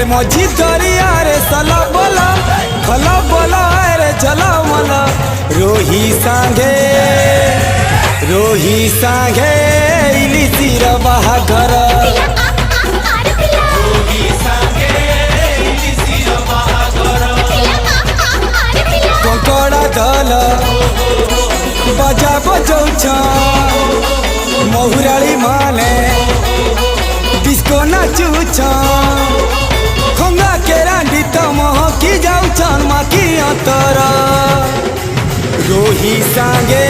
अरे मौजी दरिया रे सला बोला खला बोला रे चला मला रोही सांगे इलिसिर बाहाघर कंकड़ा दल बजा बजौछ महुराली माने डिस्को नाचुछ खंगा के रांडी तम की जाऊछन माकी अंतर रोही सांगे